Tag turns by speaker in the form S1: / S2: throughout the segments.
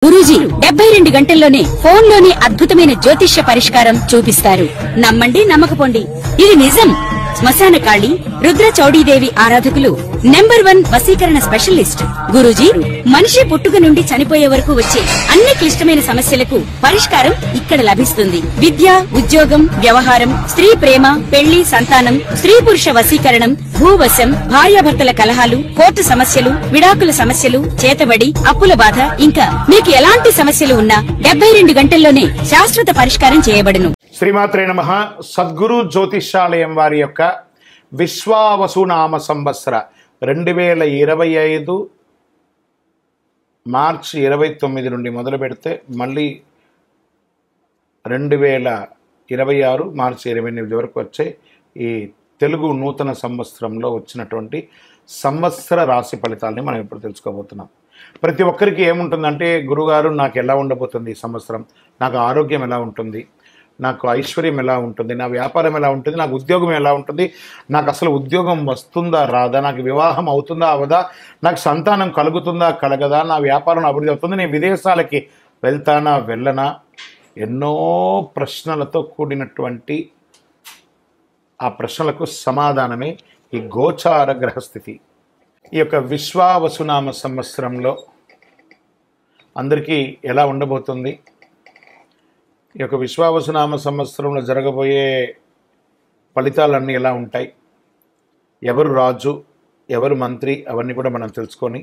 S1: గురూజీ 72 గంటల్లోనే ఫోన్ లోనే అద్భుతమైన జ్యోతిష్య పరిష్కారం చూపిస్తారు. నమ్మండి నమ్మకపోండి, ఇది నిజం. శ్మశాన కాళి రుద్ర చౌడీదేవి ఆరాధకులు నంబర్ 1 వశీకరణ స్పెషలిస్ట్. గురూజీ మనిషి పుట్టుక నుండి చనిపోయే వరకు వచ్చే అన్ని క్లిష్టమైన సమస్యలకు పరిష్కారం ఇక్కడ లభిస్తుంది. విద్య, ఉద్యోగం, వ్యవహారం, స్త్రీ ప్రేమ, పెళ్లి, సంతానం, స్త్రీ పురుష వశీకరణం, భూవశం, భార్యాభర్తల కలహాలు, కోర్టు సమస్యలు, విడాకుల సమస్యలు, చేతబడి, అప్పుల బాధ, ఇంకా మీకు ఎలాంటి సమస్యలు ఉన్నా 72 గంటల్లోనే శాశ్వత పరిష్కారం చేయబడును.
S2: శ్రీమాత్రే నమః. సద్గురు జ్యోతిష్యాలయం వారి యొక్క విశ్వావసునామ సంవత్సర 2025 మార్చి 29 నుండి మొదలు పెడితే మళ్ళీ 2026 మార్చి 28 వరకు వచ్చే ఈ తెలుగు నూతన సంవత్సరంలో వచ్చినటువంటి సంవత్సర రాశి ఫలితాలని మనం ఇప్పుడు తెలుసుకోబోతున్నాం. ప్రతి ఒక్కరికి ఏముంటుందంటే, గురుగారు నాకు ఎలా ఉండబోతుంది ఈ సంవత్సరం, నాకు ఆరోగ్యం ఎలా ఉంటుంది, నాకు ఐశ్వర్యం ఎలా ఉంటుంది, నా వ్యాపారం ఎలా ఉంటుంది, నాకు ఉద్యోగం ఎలా ఉంటుంది, నాకు అసలు ఉద్యోగం వస్తుందా రాదా, నాకు వివాహం అవుతుందా అవదా, నాకు సంతానం కలుగుతుందా కలగదా, నా వ్యాపారం అభివృద్ధి అవుతుంది, నేను విదేశాలకి వెళ్తానా వెళ్ళనా, ఎన్నో ప్రశ్నలతో కూడినటువంటి ఆ ప్రశ్నలకు సమాధానమే ఈ గోచార గ్రహస్థితి. ఈ యొక్క విశ్వావసునామ సంవత్సరంలో అందరికీ ఎలా ఉండబోతుంది, ఈ యొక్క విశ్వావసునామ సంవత్సరంలో జరగబోయే ఫలితాలన్నీ ఎలా ఉంటాయి, ఎవరు రాజు ఎవరు మంత్రి, అవన్నీ కూడా మనం తెలుసుకొని,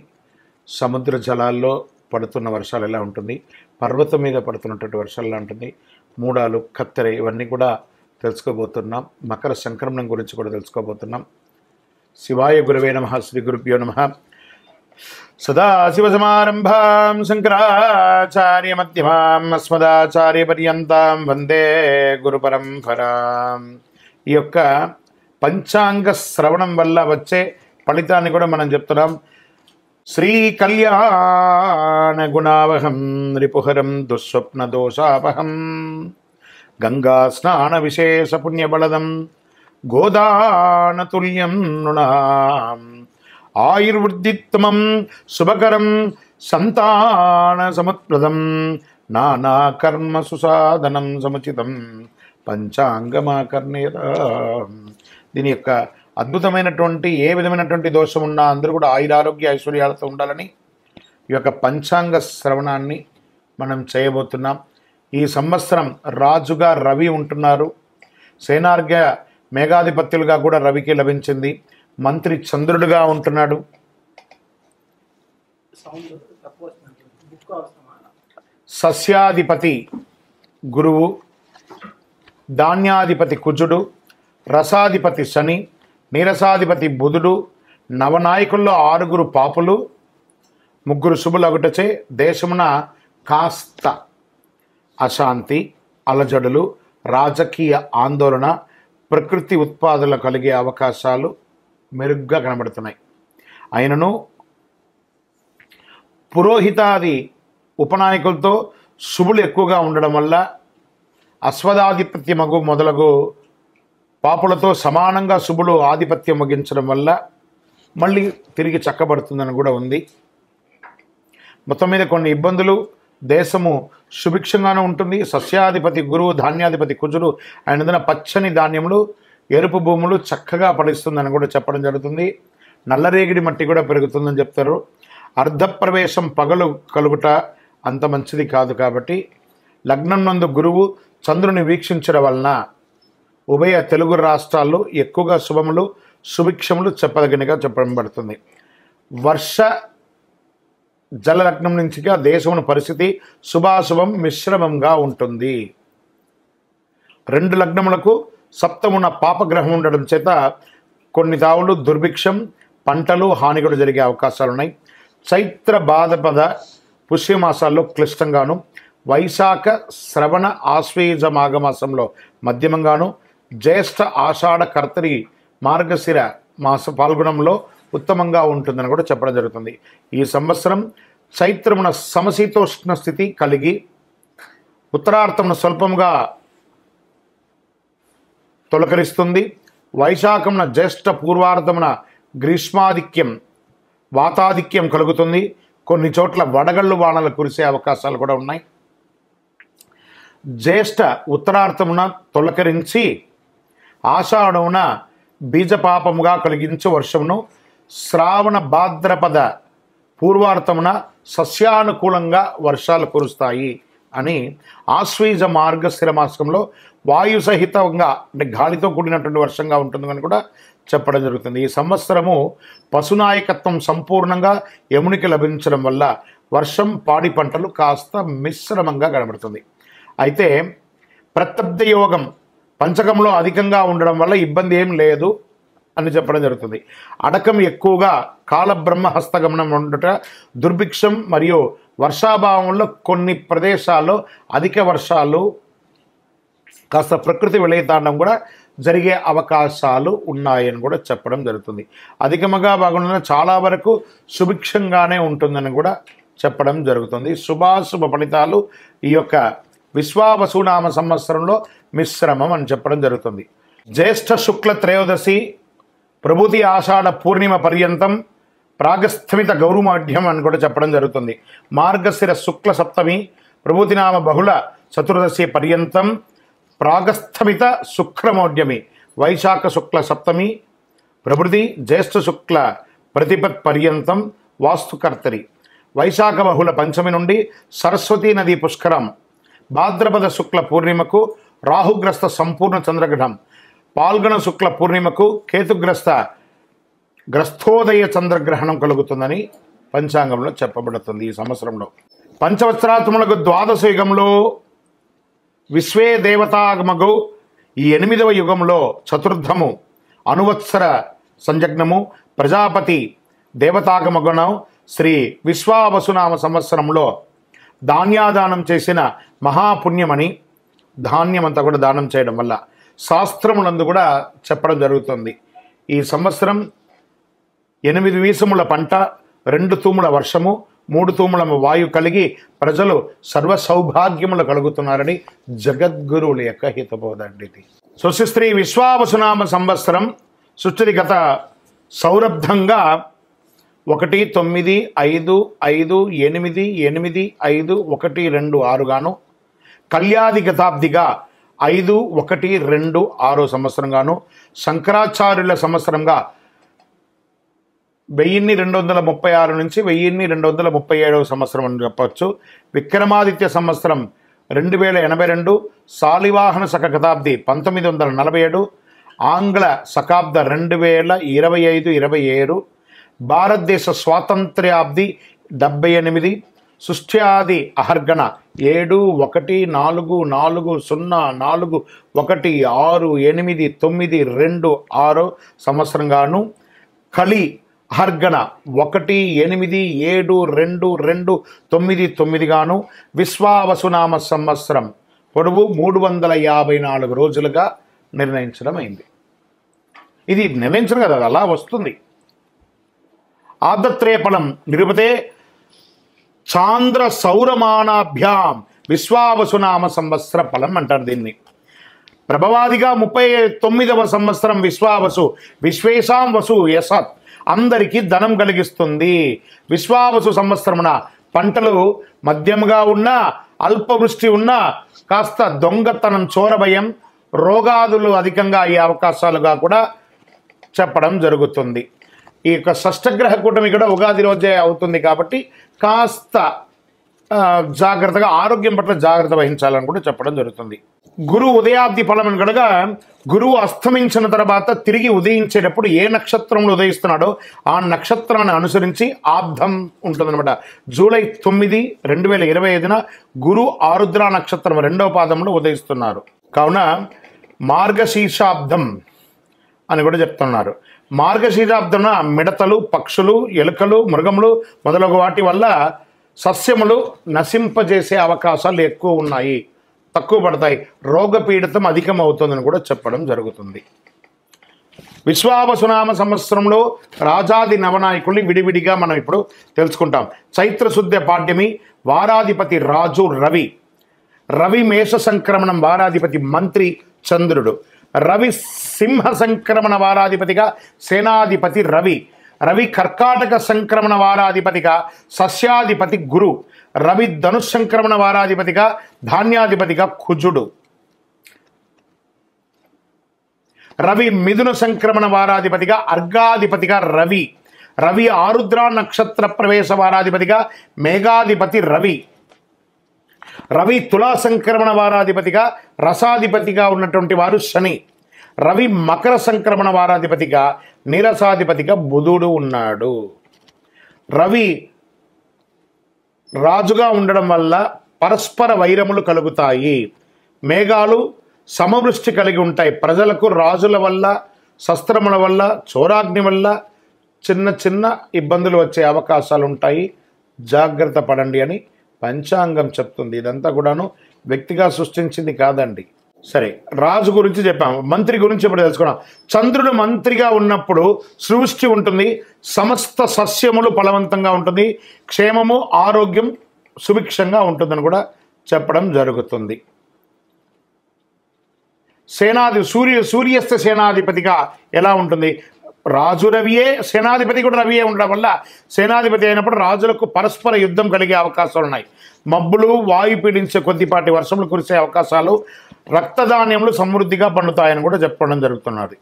S2: సముద్ర జలాల్లో పడుతున్న వర్షాలు ఎలా ఉంటుంది, పర్వతం మీద పడుతున్నటువంటి వర్షాలు ఎలా ఉంటుంది, మూడాలు, కత్తెర, ఇవన్నీ కూడా తెలుసుకోబోతున్నాం. మకర సంక్రమణం గురించి కూడా తెలుసుకోబోతున్నాం. శివాయ గురవే నమః. శ్రీ గురుభ్యో నమః. సదాశివసమారంభాం శంకరాచార్య మధ్యమాం అస్మదాచార్య పర్యంతాం వందే గురు పరంపరాం. ఈ యొక్క పంచాంగ శ్రవణం వల్ల వచ్చే ఫలితాన్ని కూడా మనం చెప్తున్నాం. శ్రీ కళ్యాణ గుణావహం రిపుహరం దుస్వప్న దోషాపహం గంగా స్నాన విశేష పుణ్యబలదం గోదానతుల్యం నృణాం ఆయుర్వృద్ధిత్తమం శుభకరం సంతాన సముత్ప్రదం నానా కర్మ సుసాధనం సముచితం పంచాంగమాకర్ణేత. దీని యొక్క అద్భుతమైనటువంటి ఏ విధమైనటువంటి దోషం ఉన్నా అందరూ కూడా ఆయురారోగ్య ఐశ్వర్యాలతో ఉండాలని ఈ యొక్క పంచాంగ శ్రవణాన్ని మనం చేయబోతున్నాం. ఈ సంవత్సరం రాజుగా రవి ఉంటున్నారు. సేనార్ఘ్య మేఘాధిపత్యులుగా కూడా రవికి లభించింది. మంత్రి చంద్రుడిగా ఉంటున్నాడు. సస్యాధిపతి గురువు, ధాన్యాధిపతి కుజుడు, రసాధిపతి శని, నీరసాధిపతి బుధుడు, నవనాయకుల్లో 6 పాపులు, 3 శుభులగుటచే దేశమున కాస్త అశాంతి, అలజడులు, రాజకీయ ఆందోళన, ప్రకృతి ఉత్పాదనలు కలిగే అవకాశాలు మెరుగ్గా కనబడుతున్నాయి. అయినను పురోహితాది ఉపనాయకులతో శుభులు ఎక్కువగా ఉండడం వల్ల అశ్వదాధిపత్యమగు మొదలగు పాపులతో సమానంగా శుభులు ఆధిపత్యం వహించడం వల్ల మళ్ళీ తిరిగి చక్కబడుతుందని కూడా ఉంది. మొత్తం మీద కొన్ని ఇబ్బందులు, దేశము సుభిక్షంగానే ఉంటుంది. సస్యాధిపతి గురువు, ధాన్యాధిపతి కుజుడు అయినందున పచ్చని ధాన్యములు, ఎరుపు భూములు చక్కగా ఫలిస్తుందని కూడా చెప్పడం జరుగుతుంది. నల్లరేగిడి మట్టి కూడా పెరుగుతుందని చెప్తారు. అర్ధప్రవేశం పగలు కలుగుట అంత మంచిది కాదు. కాబట్టి లగ్నం నందు గురువు చంద్రుని వీక్షించడం వలన ఉభయ తెలుగు రాష్ట్రాల్లో ఎక్కువగా శుభములు, సుభిక్షములు చెప్పదగినగా చెప్పబడుతుంది. వర్ష జలలగ్నం నుంచిగా దేశమున పరిస్థితి శుభాశుభం మిశ్రమంగా ఉంటుంది. 2 లగ్నములకు సప్తమున పాపగ్రహం ఉండడం చేత కొన్ని తావులు దుర్భిక్షం, పంటలు హాని కూడా జరిగే అవకాశాలు ఉన్నాయి. చైత్ర భాద్రపద పుష్యమాసాల్లో క్లిష్టంగాను, వైశాఖ శ్రవణ ఆశ్వేజ మాఘమాసంలో మధ్యమంగాను, జ్యేష్ఠ ఆషాఢ కర్తరి మార్గశిర మాస పాల్గొనంలో ఉత్తమంగా ఉంటుందని కూడా చెప్పడం జరుగుతుంది. ఈ సంవత్సరం చైత్రమున సమశీతోష్ణ స్థితి కలిగి ఉత్తరార్థమున స్వల్పంగా తొలకరిస్తుంది. వైశాఖమున జ్యేష్ఠ పూర్వార్థమున గ్రీష్మాధిక్యం వాతాధిక్యం కలుగుతుంది. కొన్ని చోట్ల వడగళ్ళు వానలు కురిసే అవకాశాలు కూడా ఉన్నాయి. జ్యేష్ఠ ఉత్తరార్థమున తొలకరించి ఆషాఢమున బీజపాపముగా కలిగించు వర్షమును, శ్రావణ భాద్రపద పూర్వార్థమున సస్యానుకూలంగా వర్షాలు కురుస్తాయి అని ఆశ్వీజ మార్గశిర మాసంలో వాయు సహితంగా అంటే గాలితో కూడినటువంటి వర్షంగా ఉంటుందని కూడా చెప్పడం జరుగుతుంది. ఈ సంవత్సరము పశునాయకత్వం సంపూర్ణంగా యమునికి లభించడం వల్ల వర్షం, పాడి పంటలు కాస్త మిశ్రమంగా కనబడుతుంది. అయితే ప్రత్యబ్ద యోగం పంచకంలో అధికంగా ఉండడం వల్ల ఇబ్బంది ఏం లేదు అని చెప్పడం జరుగుతుంది. అడకం ఎక్కువగా కాలబ్రహ్మ హస్తగమనం ఉండుట, దుర్భిక్షం మరియు వర్షాభావంలో కొన్ని ప్రదేశాల్లో అధిక వర్షాలు, కాస్త ప్రకృతి విలయతాండం కూడా జరిగే అవకాశాలు ఉన్నాయని కూడా చెప్పడం జరుగుతుంది. అధికముగా బాగున్న చాలా వరకు సుభిక్షంగానే ఉంటుందని కూడా చెప్పడం జరుగుతుంది. శుభాశుభ ఫలితాలు ఈ యొక్క విశ్వావసునామ సంవత్సరంలో మిశ్రమం అని చెప్పడం జరుగుతుంది. జ్యేష్ఠ శుక్ల త్రయోదశి ప్రభుతి ఆషాఢ పూర్ణిమ పర్యంతం ప్రాగస్థమిత గౌరుమాఢ్యం అని కూడా చెప్పడం జరుగుతుంది. మార్గశిర శుక్ల సప్తమి ప్రభుతినామ బహుళ చతుర్దశి పర్యంతం ప్రాగస్థమిత శుక్రమౌఢ్యమి వైశాఖ శుక్ల సప్తమి ప్రభృతి జ్యేష్ఠ శుక్ల ప్రతిపత్ పర్యంతం వాస్తుకర్తరి వైశాఖ బహుళ పంచమి నుండి సరస్వతీ నది పుష్కరం భాద్రపద శుక్ల పూర్ణిమకు రాహుగ్రస్త సంపూర్ణ చంద్రగ్రహణం పాల్గొన శుక్ల పూర్ణిమకు గ్రస్తోదయ చంద్రగ్రహణం కలుగుతుందని పంచాంగంలో చెప్పబడుతుంది. ఈ సంవత్సరంలో పంచవత్సరాత్మలకు ద్వాదశ యుగంలో విశ్వే దేవతాగమగు ఈ 8వ యుగంలో చతుర్థము అనువత్సర సంజగ్నము ప్రజాపతి దేవతాగమగుణం శ్రీ విశ్వావసునామ సంవత్సరంలో ధాన్యాదానం చేసిన మహాపుణ్యమని, ధాన్యమంతా కూడా దానం చేయడం వల్ల శాస్త్రములందు కూడా చెప్పడం జరుగుతుంది. ఈ సంవత్సరం 8 వీసముల పంట, 2 తూముల వర్షము, 3 తూముల వాయు కలిగి ప్రజలు సర్వ సౌభాగ్యములు కలుగుతున్నారని జగద్గురువుల యొక్క హితబోధండి. స్వస్తి విశ్వావసునామ సంవత్సరం సుస్థితి గత సౌరబ్ధంగా 1-9-5-5-8-8-5-1-2-6 గాను, కళ్యాది గతాబ్దిగా 5-1-2-6 సంవత్సరం గాను, శంకరాచార్యుల సంవత్సరంగా 1236 నుంచి 1237 సంవత్సరం అని చెప్పవచ్చు. విక్రమాదిత్య సంవత్సరం 2082, శాలివాహన శక గతాబ్ది 1947, ఆంగ్ల శకాబ్ద 2025-27, భారతదేశ స్వాతంత్ర్యాబ్ది 78, సృష్ట్యాది అహర్గణ 7-1-4-4-0-1-6-8-9-2-6 సంవత్సరంగాను, కలి అహర్గణ 1-8-7-2-2-9 గాను, విశ్వావసునామ సంవత్సరం పొడవు 354 రోజులుగా నిర్ణయించడం అయింది. ఇది నిర్ణయించడం కదా, అలా వస్తుంది. ఆదత్రేఫలం నిరుపతే చాంద్ర సౌరమానాభ్యాం విశ్వావసునామ సంవత్సర ఫలం అంటారు దీన్ని. ప్రభవాదిగా 39వ సంవత్సరం విశ్వావసు, విశ్వేశాం వసు యసత్ అందరికీ ధనం కలిగిస్తుంది. విశ్వావసు సంవత్సరమున పంటలు మధ్యముగా ఉన్నా, అల్పవృష్టి ఉన్నా, కాస్త దొంగతనం, చోరభయం, రోగాదులు అధికంగా అయ్యే అవకాశాలుగా కూడా చెప్పడం జరుగుతుంది. ఈ యొక్క షష్టగ్రహ కూటమి కూడా ఉగాది రోజే అవుతుంది కాబట్టి కాస్త జాగ్రత్తగా, ఆరోగ్యం పట్ల జాగ్రత్త వహించాలని కూడా చెప్పడం జరుగుతుంది. గురువు ఉదయాబ్ది ఫలం కనుక గురువు అస్తమించిన తర్వాత తిరిగి ఉదయించేటప్పుడు ఏ నక్షత్రంలో ఉదయిస్తున్నాడో ఆ నక్షత్రాన్ని అనుసరించి ఆబ్దం ఉంటుందన్నమాట. జూలై 9, 2025 గురు ఆరుద్ర నక్షత్రం 2వ పాదంలో ఉదయిస్తున్నారు. కావున మార్గశీర్షాబ్దం అని కూడా చెప్తున్నారు. మార్గశీర్షాబ్దమున మిడతలు, పక్షులు, ఎలుకలు, మృగములు మొదలగు వాటి వల్ల సస్యములు నశింపజేసే అవకాశాలు ఎక్కువ ఉన్నాయి, తక్కువ పడతాయి, రోగపీడితం అధికమవుతుందని కూడా చెప్పడం జరుగుతుంది. విశ్వావసునామ సంవత్సరంలో రాజాది నవనాయకుల్ని విడివిడిగా మనం ఇప్పుడు తెలుసుకుంటాం. చైత్రశుద్ధ పాడ్యమి వారాధిపతి రాజు రవి. రవి మేష సంక్రమణం వారాధిపతి మంత్రి చంద్రుడు. రవి సింహ సంక్రమణ వారాధిపతిగా సేనాధిపతి రవి. రవి కర్కాటక సంక్రమణ వారాధిపతిగా సస్యాధిపతి గురు. రవి ధనుష్ సంక్రమణ వారాధిపతిగా ధాన్యాధిపతిగా కుజుడు. రవి మిథున సంక్రమణ వారాధిపతిగా అర్ఘాధిపతిగా రవి. రవి ఆరుద్ర నక్షత్ర ప్రవేశ వారాధిపతిగా మేఘాధిపతి రవి. రవి తులా సంక్రమణ వారాధిపతిగా రసాధిపతిగా ఉన్నటువంటి వారు శని. రవి మకర సంక్రమణ వారాధిపతిగా నీరసాధిపతిగా బుధుడు ఉన్నాడు. రవి రాజుగా ఉండడం వల్ల పరస్పర వైరములు కలుగుతాయి. మేఘాలు సమవృష్టి కలిగి ఉంటాయి. ప్రజలకు రాజుల వల్ల, శస్త్రముల వల్ల, చోరాగ్ని వల్ల చిన్న చిన్న ఇబ్బందులు వచ్చే అవకాశాలు ఉంటాయి. జాగ్రత్త పడండి అని పంచాంగం చెప్తుంది. ఇదంతా కూడాను వ్యక్తిగా సృష్టించింది కాదండి. సరే, రాజు గురించి చెప్పాము, మంత్రి గురించి ఇప్పుడు తెలుసుకున్నాం. చంద్రుడు మంత్రిగా ఉన్నప్పుడు సృష్టి ఉంటుంది, సమస్త సస్యములు ఫలవంతంగా ఉంటుంది, క్షేమము ఆరోగ్యం సుభిక్షంగా ఉంటుందని కూడా చెప్పడం జరుగుతుంది. సూర్యస్థ సేనాధిపతిగా ఎలా ఉంటుంది? రాజు రవియే, సేనాధిపతి కూడా రవియే ఉండడం వల్ల సేనాధిపతి అయినప్పుడు రాజులకు పరస్పర యుద్ధం కలిగే అవకాశాలు ఉన్నాయి. మబ్బులు, వాయు పీడించే కొద్దిపాటి వర్షములు కురిసే అవకాశాలు, రక్తధాన్యములు సమృద్ధిగా పండుతాయని కూడా చెప్పడం జరుగుతున్నది.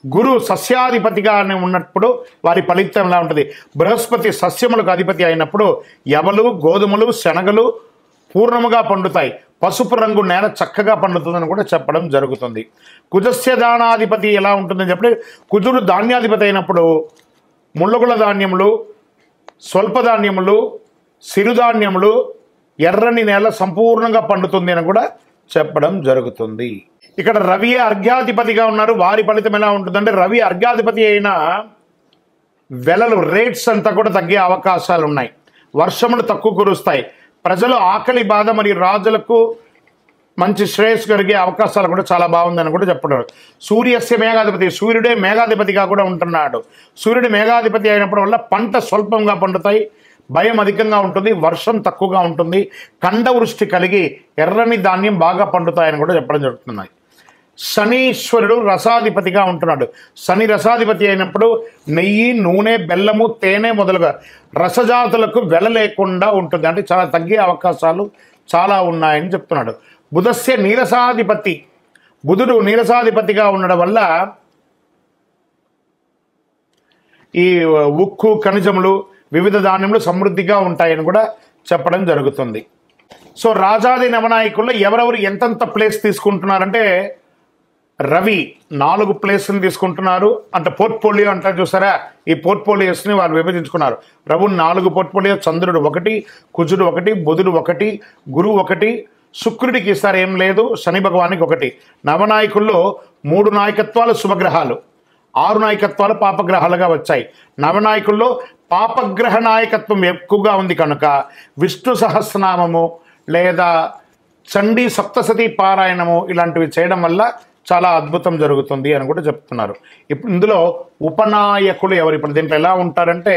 S2: గురు సస్యాధిపతిగా ఉన్నప్పుడు వారి ఫలితం ఎలా ఉంటుంది? బృహస్పతి సస్యములకు అధిపతి అయినప్పుడు యవలు, గోధుమలు, శనగలు పూర్ణముగా పండుతాయి. పసుపు రంగు నేల చక్కగా పండుతుందని కూడా చెప్పడం జరుగుతుంది. కుజస్య దానాధిపతి ఎలా ఉంటుందని చెప్పి, కుజుడు ధాన్యాధిపతి అయినప్పుడు ముళ్ళగుల ధాన్యములు, స్వల్ప ధాన్యములు, సిరుధాన్యములు, ఎర్రని నేల సంపూర్ణంగా పండుతుంది అని కూడా చెప్పడం జరుగుతుంది. ఇక్కడ రవి అర్ఘ్యాధిపతిగా ఉన్నారు. వారి ఫలితం ఎలా ఉంటుందంటే, రవి అర్ఘ్యాధిపతి అయిన వెలలు, రేట్స్ అంతా కూడా తగ్గే అవకాశాలు ఉన్నాయి. వర్షములు తక్కువ కురుస్తాయి. ప్రజలు ఆకలి బాధ మరియు రాజులకు మంచి శ్రేయస్సు కలిగే అవకాశాలు కూడా చాలా బాగుందని కూడా చెప్పడం. సూర్యస్య మేఘాధిపతి, సూర్యుడే మేఘాధిపతిగా కూడా ఉంటున్నాడు. సూర్యుడు మేఘాధిపతి అయినప్పుడు వల్ల పంట స్వల్పంగా పండుతాయి, భయం అధికంగా ఉంటుంది, వర్షం తక్కువగా ఉంటుంది, కండవృష్టి కలిగి ఎర్రని ధాన్యం బాగా పండుతాయని కూడా చెప్పడం జరుగుతున్నాయి. శనీశ్వరుడు రసాధిపతిగా ఉంటున్నాడు. శని రసాధిపతి అయినప్పుడు నెయ్యి, నూనె, బెల్లము, తేనె మొదలుగా రసజాతులకు వెల లేకుండా ఉంటుంది. అంటే చాలా తగ్గే అవకాశాలు చాలా ఉన్నాయని చెప్తున్నాడు. బుధస్య నీరసాధిపతి, బుధుడు నీరసాధిపతిగా ఉండడం వల్ల ఈ ఉక్కు, ఖనిజములు, వివిధ ధాన్యములు సమృద్ధిగా ఉంటాయని కూడా చెప్పడం జరుగుతుంది. సో రాజాది నవనాయకుల్లో ఎవరెవరు ఎంతెంత ప్లేస్ తీసుకుంటున్నారంటే, రవి 4 ప్లేస్ని తీసుకుంటున్నారు. అంటే పోర్ట్ఫోలియో అంటారు చూసారా, ఈ పోర్ట్ఫోలియోస్ని వాళ్ళు విభజించుకున్నారు. రవి 4 పోర్ట్ఫోలియో, చంద్రుడు 1, కుజుడు 1, బుధుడు 1, గురువు 1, శుక్రుడికి ఈసారి ఏం లేదు, శని భగవానికి 1. నవనాయకుల్లో 3 నాయకత్వాలు శుభగ్రహాలు, 6 నాయకత్వాలు పాపగ్రహాలుగా వచ్చాయి. నవనాయకుల్లో పాపగ్రహ నాయకత్వం ఎక్కువగా ఉంది కనుక విష్ణు సహస్రనామము లేదా చండీ సప్తసతి పారాయణము ఇలాంటివి చేయడం వల్ల చాలా అద్భుతం జరుగుతుంది అని కూడా చెప్తున్నారు. ఇప్పుడు ఇందులో ఉపనాయకులు ఎవరు? ఇప్పుడు దీంట్లో ఎలా ఉంటారంటే,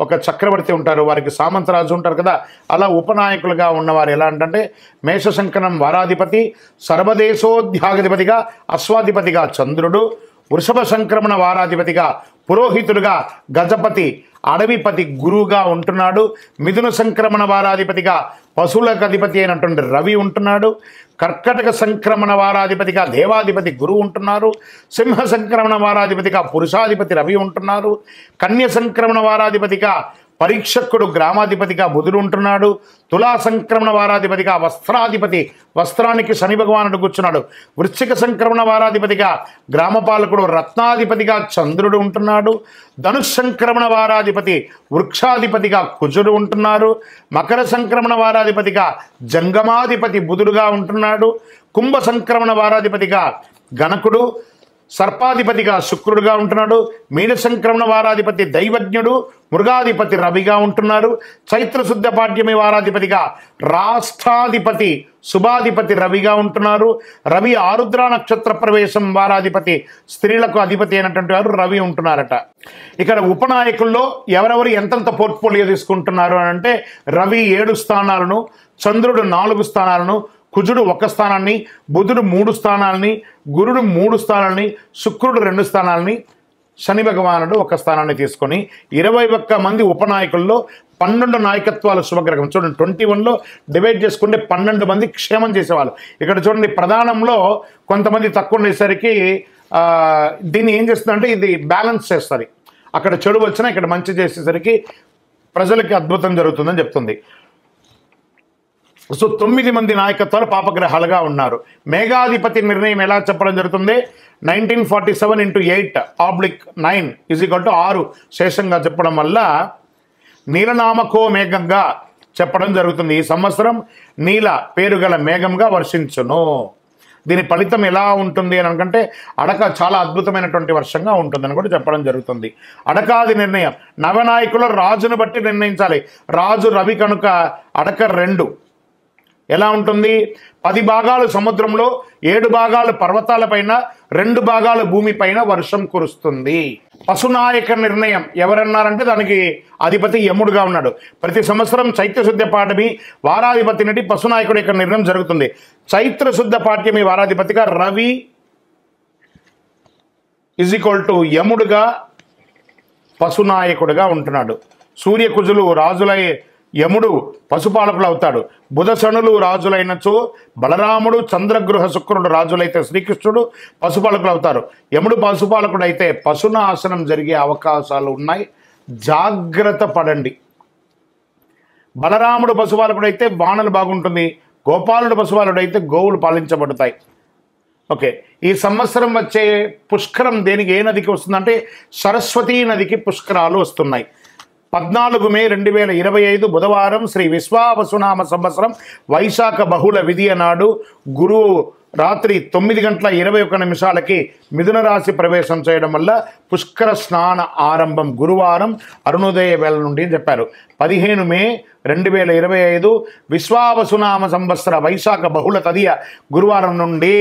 S2: ఒక చక్రవర్తి ఉంటారు, వారికి సామంతరాజు ఉంటారు కదా, అలా ఉపనాయకులుగా ఉన్నవారు ఎలా అంటే, మేషశంకరం వారాధిపతి, సర్వదేశోధ్యాధిపతిగా అశ్వాధిపతిగా చంద్రుడు, వృషభ సంక్రమణ వారాధిపతిగా పురోహితుడుగా గజపతి, అడవిపతి గురువుగా ఉంటున్నాడు. మిథున సంక్రమణ వారాధిపతిగా పశువులకు అధిపతి అయినటువంటి రవి ఉంటున్నాడు. కర్కటక సంక్రమణ వారాధిపతిగా దేవాధిపతి గురువు ఉంటున్నారు. సింహ సంక్రమణ వారాధిపతిగా పురుషాధిపతి రవి ఉంటున్నారు. కన్య సంక్రమణ వారాధిపతిగా పరీక్షకుడు గ్రామాధిపతిగా బుధుడు ఉంటున్నాడు. తులా సంక్రమణ వారాధిపతిగా వస్త్రాధిపతి, వస్త్రానికి శని భగవానుడు కూర్చున్నాడు. వృశ్చిక సంక్రమణ వారాధిపతిగా గ్రామపాలకుడు రత్నాధిపతిగా చంద్రుడు ఉంటున్నాడు. ధనుష్ సంక్రమణ వారాధిపతి వృక్షాధిపతిగా కుజుడు ఉంటున్నారు. మకర సంక్రమణ వారాధిపతిగా జంగమాధిపతి బుధుడుగా ఉంటున్నాడు. కుంభ సంక్రమణ వారాధిపతిగా గణకుడు, సర్పాధిపతిగా శుక్రుడుగా ఉంటున్నాడు. మీన సంక్రమణ వారాధిపతి దైవజ్ఞుడు, మృగాధిపతి రవిగా ఉంటున్నారు. చైత్ర శుద్ధ పాడ్యమి వారాధిపతిగా రాష్ట్రాధిపతి శుభాధిపతి రవిగా ఉంటున్నారు. రవి ఆరుద్ర నక్షత్ర ప్రవేశం వారాధిపతి స్త్రీలకు అధిపతి అయినటువంటి వారు రవి ఉంటున్నారట. ఇక్కడ ఉపనాయకుల్లో ఎవరెవరు ఎంతంత పోర్ట్ఫోలియో తీసుకుంటున్నారు అని అంటే, రవి 7 స్థానాలను, చంద్రుడు 4 స్థానాలను, కుజుడు 1 స్థానాన్ని, బుధుడు 3 స్థానాలని, గురుడు 3 స్థానాలని, శుక్రుడు 2 స్థానాలని శని భగవానుడు ఒక స్థానాన్ని తీసుకొని 21 మంది ఉపనాయకుల్లో 12 నాయకత్వాల శుభగ్రహం. చూడండి 21లో డివైడ్ చేసుకుంటే 12 మంది క్షేమం చేసేవాళ్ళు. ఇక్కడ చూడండి ప్రధానంలో కొంతమంది తక్కువ ఉండేసరికి దీన్ని ఏం చేస్తుందంటే ఇది బ్యాలెన్స్ చేస్తుంది. అక్కడ చెడు వచ్చినా ఇక్కడ మంచి చేసేసరికి ప్రజలకి అద్భుతం జరుగుతుందని చెప్తుంది. సో 9 మంది నాయకత్వాలు పాపగ్రహాలుగా ఉన్నారు. మేఘాధిపతి నిర్ణయం ఎలా చెప్పడం జరుగుతుంది? 1947 × 8/9 = 6 శేషంగా చెప్పడం వల్ల నీలనామకో మేఘంగా చెప్పడం జరుగుతుంది. ఈ సంవత్సరం నీల పేరు గల మేఘంగా వర్షించును. దీని ఫలితం ఎలా ఉంటుంది అని అనుకుంటే అడక చాలా అద్భుతమైనటువంటి వర్షంగా ఉంటుందని కూడా చెప్పడం జరుగుతుంది. అడకాది నిర్ణయం నవనాయకులు రాజును బట్టి నిర్ణయించాలి. రాజు రవి కనుక అడక 2 ఎలా ఉంటుంది? 10 భాగాలు సముద్రంలో, 7 భాగాలు పర్వతాలపైన, 2 భాగాలు భూమిపైన వర్షం కురుస్తుంది. పశునాయక నిర్ణయం ఎవరన్నారంటే దానికి అధిపతి యముడుగా ఉన్నాడు. ప్రతి సంవత్సరం చైత్రశుద్ధ పాఠమి వారాధిపతి నుండి పశునాయకుడి యొక్క నిర్ణయం జరుగుతుంది. చైత్రశుద్ధ పాఠ్యమి వారాధిపతిగా రవి = యముడుగా పశునాయకుడిగా ఉంటున్నాడు. సూర్యకుజులు రాజులై యముడు పశుపాలకులు అవుతాడు. బుధ శనులు రాజులైనచో బలరాముడు, చంద్రగృహ శుక్రుడు రాజులైతే శ్రీకృష్ణుడు పశుపాలకులు అవుతారు. యముడు పశుపాలకుడు అయితే పశునాశనం జరిగే అవకాశాలు ఉన్నాయి, జాగ్రత్త పడండి. బలరాముడు పశుపాలకుడు అయితే వానలు బాగుంటుంది. గోపాలుడు పశుపాలుడు అయితే గోవులు పాలించబడతాయి. ఓకే, ఈ సంవత్సరం వచ్చే పుష్కరం దేనికి ఏ నదికి వస్తుందంటే సరస్వతీ నదికి పుష్కరాలు వస్తున్నాయి. 14 మే 2025 బుధవారం శ్రీ విశ్వావసునామ సంవత్సరం వైశాఖ బహుళ విధియ నాడు గురువు రాత్రి 9:21 మిథున రాశి ప్రవేశం చేయడం వల్ల పుష్కర స్నాన ఆరంభం గురువారం అరుణోదయ వేళ నుండి అని చెప్పారు. 15 మే 2025 విశ్వావసునామ సంవత్సర వైశాఖ బహుళ తదియ గురువారం నుండి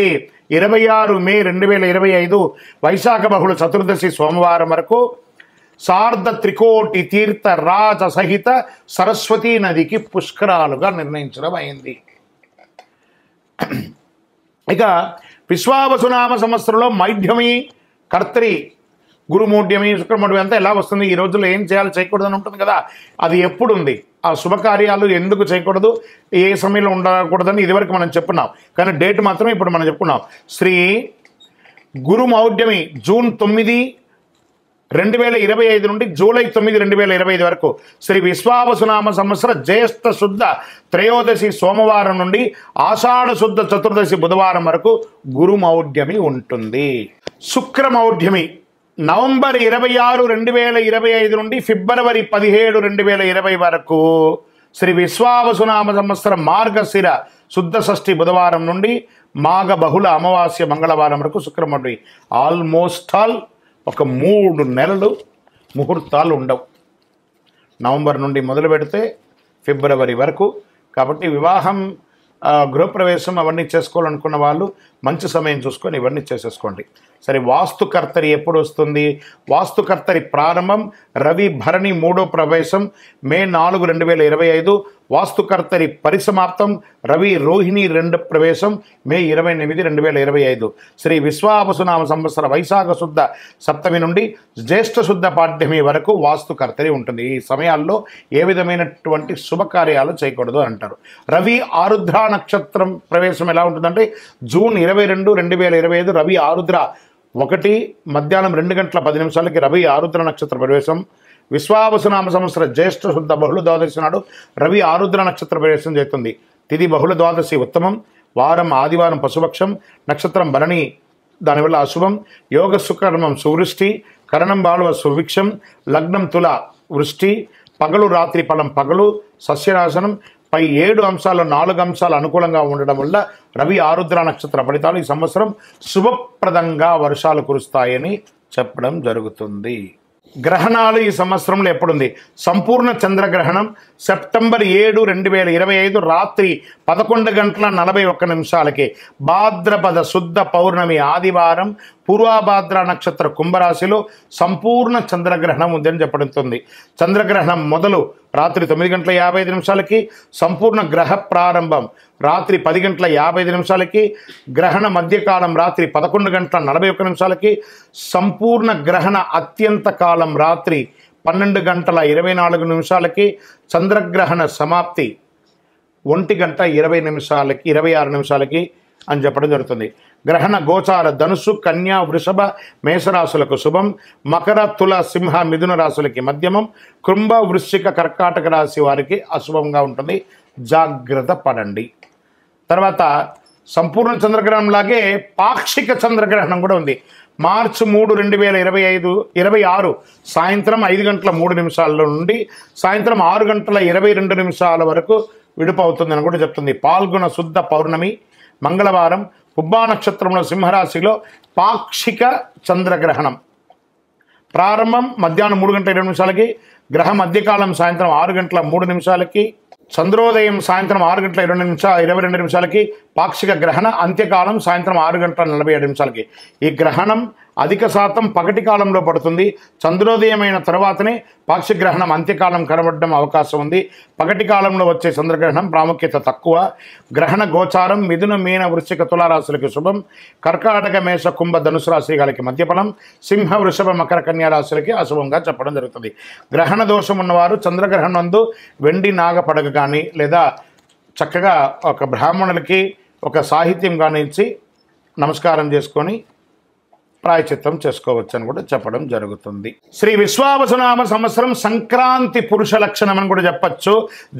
S2: 26 మే 2025 వైశాఖ బహుళ చతుర్దశి సోమవారం వరకు సార్ధ త్రికోటి తీర్థ రాజ సహిత సరస్వతీ నదికి పుష్కరాలుగా నిర్ణయించడం అయింది. ఇక విశ్వావసునామ సంవత్సరంలో మైఢ్యమి, కర్తరి, గురుమూఢ్యమి, శుక్రమూఢ్యమి అంతా ఎలా వస్తుంది? ఈ రోజుల్లో ఏం చేయాలి చేయకూడదని ఉంటుంది కదా, అది ఎప్పుడు ఉంది? ఆ శుభకార్యాలు ఎందుకు చేయకూడదు, ఏ సమయంలో ఉండకూడదని ఇదివరకు మనం చెప్పున్నాం. కానీ డేట్ మాత్రమే ఇప్పుడు మనం చెప్పుకున్నాం. శ్రీ గురుమౌఢ్యమి జూన్ 9, 2025 నుండి జూలై 9, 2025 వరకు. శ్రీ విశ్వావసునామ సంవత్సర జ్యేష్ఠ శుద్ధ త్రయోదశి సోమవారం నుండి ఆషాఢ శుద్ధ చతుర్దశి బుధవారం వరకు గురుమౌఢ్యమి ఉంటుంది. శుక్రమౌఢ్యమి నవంబర్ 26, 2025 నుండి ఫిబ్రవరి 17, 2020 వరకు. శ్రీ విశ్వావసునామ సంవత్సరం మార్గశిర శుద్ధ షష్ఠి బుధవారం నుండి మాఘ బహుళ అమావాస్య మంగళవారం వరకు శుక్రమౌఢ్యమి. ఆల్మోస్ట్ ఆల్ ఒక 3 నెలలు ముహూర్తాలు ఉండవు. నవంబర్ నుండి మొదలు పెడితే ఫిబ్రవరి వరకు. కాబట్టి వివాహం, గృహప్రవేశం అవన్నీ చేసుకోవాలనుకున్న వాళ్ళు మంచి సమయం చూసుకొని ఇవన్నీ చేసేసుకోండి. సరే, వాస్తుకర్తరి ఎప్పుడు వస్తుంది? వాస్తుకర్తరి ప్రారంభం రవి భరణి 3వ ప్రవేశం మే 4, 2025. వాస్తుకర్తరి పరిసమాప్తం రవి రోహిణి 2వ ప్రవేశం మే 28, 2025. శ్రీ విశ్వావసునామ సంవత్సర వైశాఖ శుద్ధ సప్తమి నుండి జ్యేష్ఠ శుద్ధ పాఠ్యమి వరకు వాస్తుకర్తరి ఉంటుంది. ఈ సమయాల్లో ఏ విధమైనటువంటి శుభకార్యాలు చేయకూడదు అంటారు. రవి ఆరుద్ర నక్షత్రం ప్రవేశం ఎలా ఉంటుందంటే జూన్ 22, 2025 రవి ఆరుద్ర 1 మధ్యాహ్నం 2:10 రవి ఆరుద్ర నక్షత్ర ప్రవేశం. విశ్వావసునామ సంవత్సర జ్యేష్ఠ శుద్ధ బహుళ ద్వాదశి నాడు రవి ఆరుద్ర నక్షత్ర ప్రవేశం చేస్తుంది. తిథి బహుళ ద్వాదశి ఉత్తమం, వారం ఆదివారం పశుపక్షం, నక్షత్రం భరణి దానివల్ల అశుభం, యోగ సుకర్మం సువృష్టి, కరణం బాలువ సుభిక్షం, లగ్నం తుల వృష్టి, పగలు రాత్రి ఫలం పగలు, సస్యనాశనం. పై 7 అంశాలు 4 అంశాలు అనుకూలంగా ఉండడం వల్ల రవి ఆరుద్ర నక్షత్ర ఫలితాలు ఈ సంవత్సరం శుభప్రదంగా వర్షాలు కురుస్తాయని చెప్పడం జరుగుతుంది. గ్రహణాలు ఈ సంవత్సరంలో ఎప్పుడుంది? సంపూర్ణ చంద్రగ్రహణం సెప్టెంబర్ 7, 2025 రాత్రి 11:41 భాద్రపద శుద్ధ పౌర్ణమి ఆదివారం పూర్వభాద్ర నక్షత్ర కుంభరాశిలో సంపూర్ణ చంద్రగ్రహణం ఉందని చెప్పబడుతుంది. చంద్రగ్రహణం మొదలు రాత్రి 9:55 సంపూర్ణ గ్రహ ప్రారంభం రాత్రి 10:55 గ్రహణ మధ్యకాలం రాత్రి 11:41 సంపూర్ణ గ్రహణ అత్యంత కాలం రాత్రి 12:24 చంద్రగ్రహణ సమాప్తి 1:26 అని చెప్పడం జరుగుతుంది. గ్రహణ గోచార ధనుసు, కన్యా, వృషభ, మేషరాశులకు శుభం, మకర, తుల, సింహ, మిథున రాశులకి మధ్యమం, కుంభ, వృశ్చిక, కర్కాటక రాశి వారికి అశుభంగా ఉంటుంది, జాగ్రత్త పడండి. తర్వాత సంపూర్ణ చంద్రగ్రహణం లాగే పాక్షిక చంద్రగ్రహణం కూడా ఉంది. మార్చి 3, 2026 సాయంత్రం 5:03 నుండి సాయంత్రం 6:22 వరకు విడుపు అవుతుందని కూడా చెప్తుంది. పాల్గొన శుద్ధ పౌర్ణమి మంగళవారం పుబ్బా నక్షత్రంలో సింహరాశిలో పాక్షిక చంద్రగ్రహణం ప్రారంభం మధ్యాహ్నం 3:20 గ్రహ మధ్యకాలం సాయంత్రం 6:03 చంద్రోదయం సాయంత్రం 6:22 పాక్షిక గ్రహణ అంత్యకాలం సాయంత్రం 6:47 ఈ గ్రహణం అధిక శాతం పగటి కాలంలో పడుతుంది. చంద్రోదయమైన తర్వాతనే పాక్షిక గ్రహణం అంత్యకాలం కనబడడం అవకాశం ఉంది. పగటి కాలంలో వచ్చే చంద్రగ్రహణం ప్రాముఖ్యత తక్కువ. గ్రహణ గోచారం మిథున, మీన, వృశ్చిక, తులారాశులకి శుభం, కర్కాటక, మేష, కుంభ, ధనుసు రాశి గారికి మధ్యఫలం, సింహ, వృషభ, మకర, కన్యా రాశులకి అశుభంగా చెప్పడం జరుగుతుంది. గ్రహణ దోషం ఉన్నవారు చంద్రగ్రహణం నందు వెండి నాగపడగ కానీ లేదా చక్కగా ఒక బ్రాహ్మణులకి ఒక సాహిత్యం కానీ ఇచ్చి నమస్కారం చేసుకొని ప్రాయచిత్తం చేసుకోవచ్చు అని కూడా చెప్పడం జరుగుతుంది. శ్రీ విశ్వావసునామ సంవత్సరం సంక్రాంతి పురుష లక్షణం అని కూడా చెప్పచ్చు.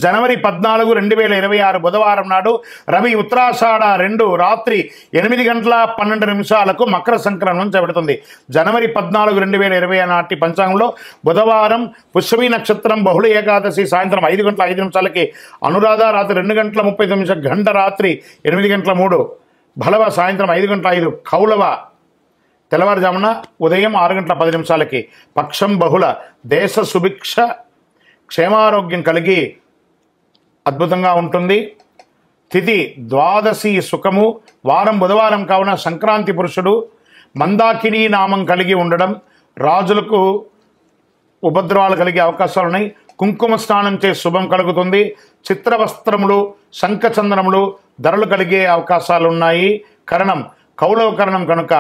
S2: జనవరి 14, 2026 బుధవారం నాడు రవి ఉత్తరాషాఢ 2 రాత్రి 8:12 మకర సంక్రమణం చేపడుతుంది. జనవరి 14, 2020 నాటి పంచాంగంలో బుధవారం పుష్యమి నక్షత్రం బహుళ ఏకాదశి సాయంత్రం 5:05 అనురాధ రాత్రి 2:39 గంట రాత్రి 8:03 భలవ సాయంత్రం 5:05 కౌలవ తెల్లవారుజామున ఉదయం 6:10 పక్షం బహుళ దేశ సుభిక్ష క్షేమారోగ్యం కలిగి అద్భుతంగా ఉంటుంది. తిథి ద్వాదశి సుఖము వారం బుధవారం కావున సంక్రాంతి పురుషుడు మందాకిని నామం కలిగి ఉండడం రాజులకు ఉపద్రవాలు కలిగే అవకాశాలు ఉన్నాయి. కుంకుమ స్నానం చే శుభం కలుగుతుంది. చిత్రవస్త్రములు శంఖచందనములు ధరలు కలిగే అవకాశాలు ఉన్నాయి. కరణం కౌలవ కరణం కనుక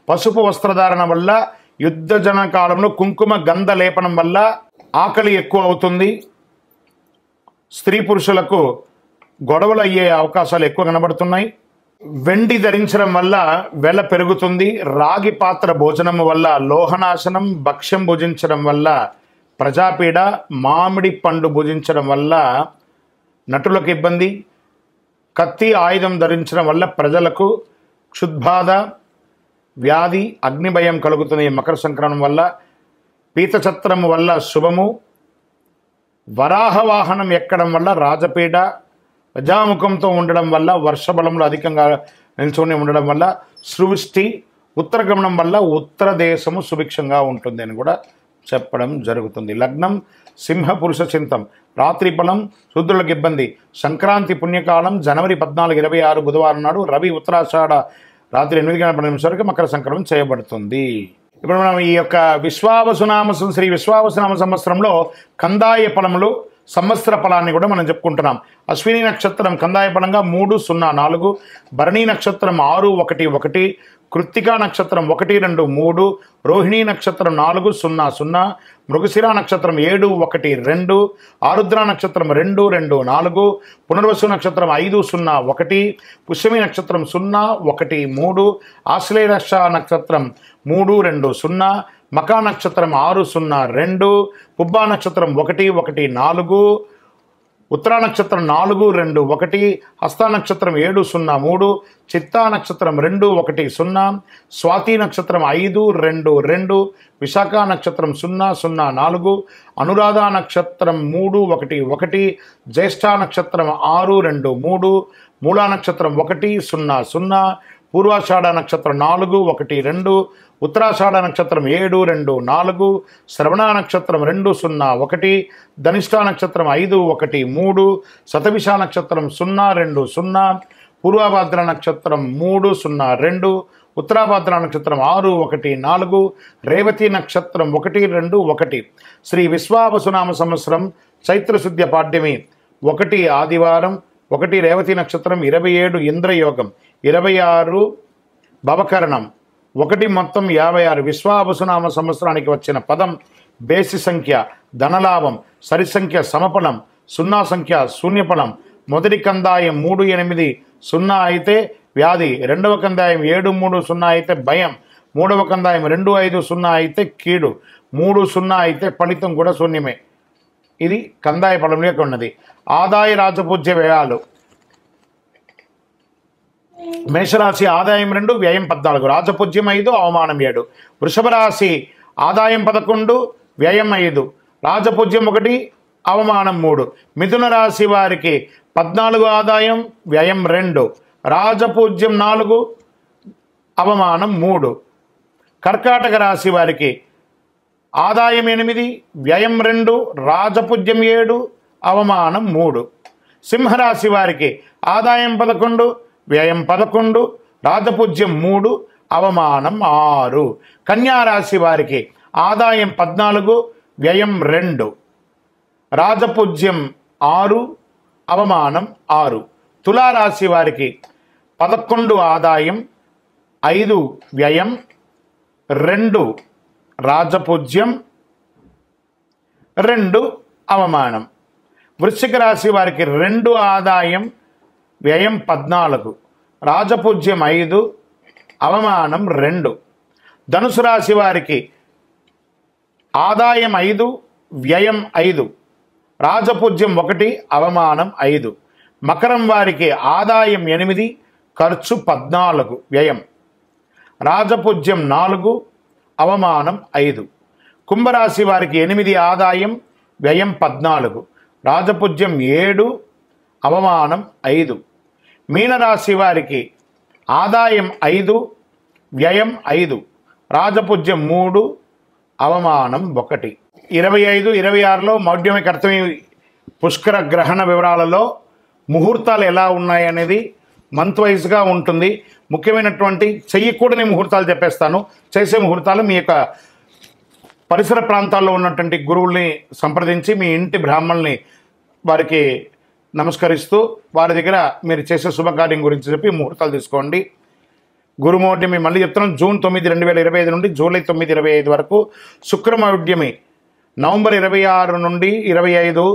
S2: పసుపు వస్త్రధారణ వల్ల యుద్ధజన కాలంలో కుంకుమ గంధ లేపనం వల్ల ఆకలి ఎక్కువ అవుతుంది. స్త్రీ పురుషులకు గొడవలు అయ్యే అవకాశాలు ఎక్కువ కనబడుతున్నాయి. వెండి ధరించడం వల్ల వెల పెరుగుతుంది. రాగి పాత్ర భోజనం వల్ల లోహనాశనం, భక్ష్యం భుజించడం వల్ల ప్రజాపీడ, మామిడి పండు భుజించడం వల్ల నటులకు ఇబ్బంది, కత్తి ఆయుధం ధరించడం వల్ల ప్రజలకు క్షుద్బాధ, వ్యాధి, అగ్నిభయం కలుగుతుంది. మకర సంక్రమణం వల్ల పీతఛత్రం వల్ల శుభము, వరాహ వాహనం ఎక్కడం వల్ల రాజపీడ, ప్రజాముఖంతో ఉండడం వల్ల వర్షబలంలో అధికంగా నిల్చొని ఉండడం వల్ల సృష్టి, ఉత్తరగమనం వల్ల ఉత్తర దేశము సుభిక్షంగా ఉంటుంది అని కూడా చెప్పడం జరుగుతుంది. లగ్నం సింహ పురుష చింతం రాత్రి ఫలం శూద్రులకు ఇబ్బంది. సంక్రాంతి పుణ్యకాలం జనవరి 14, 2026 బుధవారం నాడు రవి ఉత్తరాషాఢ రాత్రి 8:12 మకర సంక్రమణం చేయబడుతుంది. ఇప్పుడు మనం ఈ యొక్క శ్రీ విశ్వావసునామ సంవత్సరంలో కందాయ ఫలములు సంవత్సర ఫలాన్ని కూడా మనం చెప్పుకుంటున్నాం. అశ్విని నక్షత్రం కందాయ ఫలంగా 304, భరణి నక్షత్రం 611, కృత్తికా నక్షత్రం 123, రోహిణీ నక్షత్రం 400, మృగశిర నక్షత్రం 712, ఆరుద్ర నక్షత్రం 224, పునర్వసు నక్షత్రం 501, పుష్యమి నక్షత్రం 013, ఆశ్లేష నక్షత్రం 320, మకా నక్షత్రం 602, పుబ్బా నక్షత్రం 114, ఉత్తరా నక్షత్రం 421, హస్త నక్షత్రం 703, చిత్తా నక్షత్రం 210, స్వాతి నక్షత్రం 522, విశాఖ నక్షత్రం 004, అనురాధ నక్షత్రం 311, జ్యేష్ఠ నక్షత్రం 623, మూలా నక్షత్రం 100, పూర్వాషాఢ నక్షత్రం 412, ఉత్తరాషాఢ నక్షత్రం 724, శ్రవణ నక్షత్రం 201, ధనిష్ఠ నక్షత్రం 513, శతభిష నక్షత్రం 020, పూర్వభద్ర నక్షత్రం 302, ఉత్తరాభాద్ర నక్షత్రం 6, 1, 4, రేవతి నక్షత్రం 1, 2, 1. శ్రీ విశ్వావసునామ సంవత్సరం చైత్రశుద్ధ్య పాడ్యమి 1 ఆదివారం, 1 రేవతి నక్షత్రం, 27 ఇంద్రయోగం, 26 భవకరణం, 1 మొత్తం 56. విశ్వావసునామ సంవత్సరానికి వచ్చిన పదం బేసి సంఖ్య ధనలాభం, సరి సంఖ్య సమఫలం, 0 సంఖ్య శూన్యఫలం. మొదటి కందాయం 3, 8, 0 అయితే వ్యాధి, రెండవ కందాయం 7, 3, 0 అయితే భయం, మూడవ కందాయం 2, 5, 0 అయితే కీడు, 3, 0 అయితే ఫలితం కూడా శూన్యమే. ఇది కందాయ ఫలం యొక్క ఉన్నది. ఆదాయ రాజపూజ్య వ్యయాలు మేషరాశి ఆదాయం 2, వ్యయం 14, రాజపూజ్యం 5, అవమానం 7. వృషభ రాశి ఆదాయం 11, వ్యయం 5, రాజపూజ్యం 1, అవమానం 3. మిథున రాశి వారికి 14 ఆదాయం, వ్యయం 2, రాజపూజ్యం 4, అవమానం 3. కర్కాటక రాశి వారికి ఆదాయం 8, వ్యయం 2, రాజపూజ్యం 7, అవమానం 3. సింహరాశి వారికి ఆదాయం 11, వ్యయం 11, రాజపూజ్యం 3, అవమానం 6. కన్యారాశి వారికి ఆదాయం 14, వ్యయం 2, రాజపూజ్యం 6, అవమానం 6. తులారాశి వారికి 11 ఆదాయం, 5 వ్యయం, 2 రాజపూజ్యం, 2 అవమానం. వృశ్చిక రాశి వారికి 2 ఆదాయం, వ్యయం 14, రాజపూజ్యం 5, అవమానం 2. ధనుసు రాశి వారికి ఆదాయం 5, వ్యయం 5, రాజపూజ్యం 1, అవమానం 5. మకరం వారికి ఆదాయం 8, ఖర్చు 14, వ్యయం, రాజపూజ్యం 4, అవమానం 5. కుంభరాశి వారికి 8 ఆదాయం, వ్యయం 14, రాజపూజ్యం 7, అవమానం 5. మీనరాశి వారికి ఆదాయం 5, వ్యయం 5, రాజపూజ్యం 3, అవమానం 1. 25, 26లో మౌఢ్యమి కర్తమి పుష్కర గ్రహణ వివరాలలో ముహూర్తాలు ఎలా ఉన్నాయనేది మంత్ వైజ్గా ఉంటుంది. ముఖ్యమైనటువంటి చెయ్యకూడని ముహూర్తాలు చెప్పేస్తాను. చేసే ముహూర్తాలు మీ యొక్క పరిసర ప్రాంతాల్లో ఉన్నటువంటి గురువుల్ని సంప్రదించి మీ ఇంటి బ్రాహ్మణుల్ని వారికి నమస్కరిస్తూ వారి దగ్గర మీరు చేసే శుభకార్యం గురించి చెప్పి ముహూర్తాలు తీసుకోండి. గురుమౌఢ్యమి మళ్ళీ చెప్తున్నాం, జూన్ 9, 2025 నుండి జూలై 9, 2025 వరకు. శుక్రమౌఢ్యమి నవంబర్ 26 నుండి 25,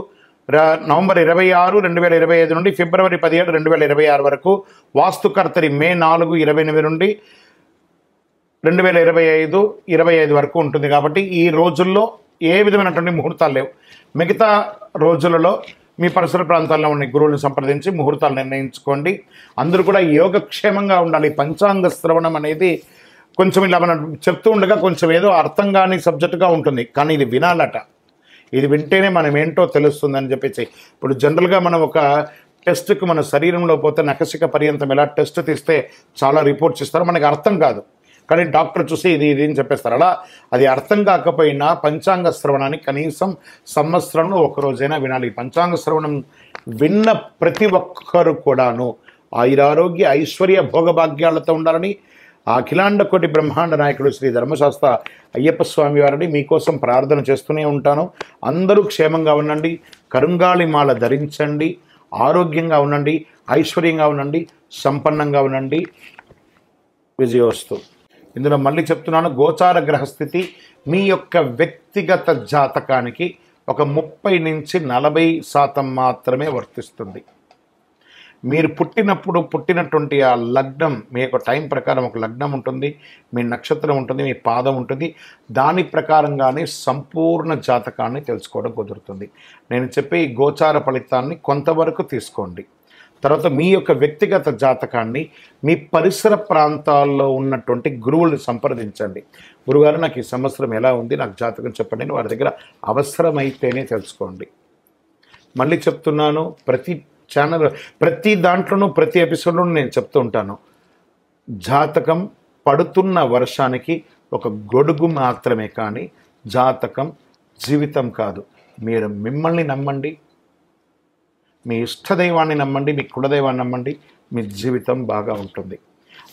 S2: నవంబర్ 26, 2025 నుండి ఫిబ్రవరి 17, 2026 వరకు. వాస్తుకర్తరి మే 4, 28 నుండి 2025, 25 వరకు ఉంటుంది. కాబట్టి ఈ రోజుల్లో ఏ విధమైనటువంటి ముహూర్తాలు లేవు. మిగతా రోజులలో మీ పరిసర ప్రాంతాల్లో ఉన్న గురువులను సంప్రదించి ముహూర్తాలు నిర్ణయించుకోండి. అందరూ కూడా యోగక్షేమంగా ఉండాలి. పంచాంగ శ్రవణం అనేది కొంచెం ఇలా మనం చెప్తూ ఉండగా కొంచెం ఏదో అర్థం కాని సబ్జెక్టుగా ఉంటుంది, కానీ ఇది వినాలట. ఇది వింటేనే మనం ఏంటో తెలుస్తుందని చెప్పేసి. ఇప్పుడు జనరల్గా మనం ఒక టెస్ట్కి మన శరీరంలో పోతే నఖశిక పర్యంతం ఎలా టెస్ట్ తీస్తే చాలా రిపోర్ట్స్ ఇస్తారు, మనకి అర్థం కాదు. కానీ డాక్టర్ చూసి ఇది అని చెప్పేస్తారు. అలా అది అర్థం కాకపోయినా పంచాంగ శ్రవణాన్ని కనీసం సంవత్సరంలో ఒకరోజైనా వినాలి. పంచాంగ శ్రవణం విన్న ప్రతి ఒక్కరు కూడాను ఆయురారోగ్య ఐశ్వర్య భోగభాగ్యాలతో ఉండాలని అఖిలాండ కోటి బ్రహ్మాండ నాయకుడు శ్రీ ధర్మశాస్త్ర అయ్యప్ప స్వామి వారిని మీకోసం ప్రార్థన చేస్తూనే ఉంటాను. అందరూ క్షేమంగా ఉండండి, కరుంగాళి మాల ధరించండి, ఆరోగ్యంగా ఉండండి, ఐశ్వర్యంగా ఉండండి, సంపన్నంగా ఉండండి. విజయోస్తు. ఇందులో మళ్ళీ చెప్తున్నాను, గోచార గ్రహస్థితి మీ యొక్క వ్యక్తిగత జాతకానికి ఒక 30 నుంచి 40% మాత్రమే వర్తిస్తుంది. మీరు పుట్టినటువంటి ఆ లగ్నం, మీ యొక్క టైం ప్రకారం ఒక లగ్నం ఉంటుంది, మీ నక్షత్రం ఉంటుంది, మీ పాదం ఉంటుంది. దాని ప్రకారంగానే సంపూర్ణ జాతకాన్ని తెలుసుకోవడం కుదురుతుంది. నేను చెప్పే ఈ గోచార ఫలితాన్ని కొంతవరకు తీసుకోండి. తర్వాత మీ యొక్క వ్యక్తిగత జాతకాన్ని మీ పరిసర ప్రాంతాల్లో ఉన్నటువంటి గురువుల్ని సంప్రదించండి. గురుగారు నాకు ఈ సంవత్సరం ఎలా ఉంది, నాకు జాతకం చెప్పండి అని వారి దగ్గర అవసరమైతేనే తెలుసుకోండి. మళ్ళీ చెప్తున్నాను, ప్రతి ఛానల్, ప్రతి దాంట్లోనూ, ప్రతి ఎపిసోడ్లోనూ నేను చెప్తూ ఉంటాను, జాతకం పడుతున్న వర్షానికి ఒక గొడుగు మాత్రమే, కానీ జాతకం జీవితం కాదు. మీరు మిమ్మల్ని నమ్మండి, మీ ఇష్టదైవాన్ని నమ్మండి, మీ కులదైవాన్ని నమ్మండి, మీ జీవితం బాగా ఉంటుంది.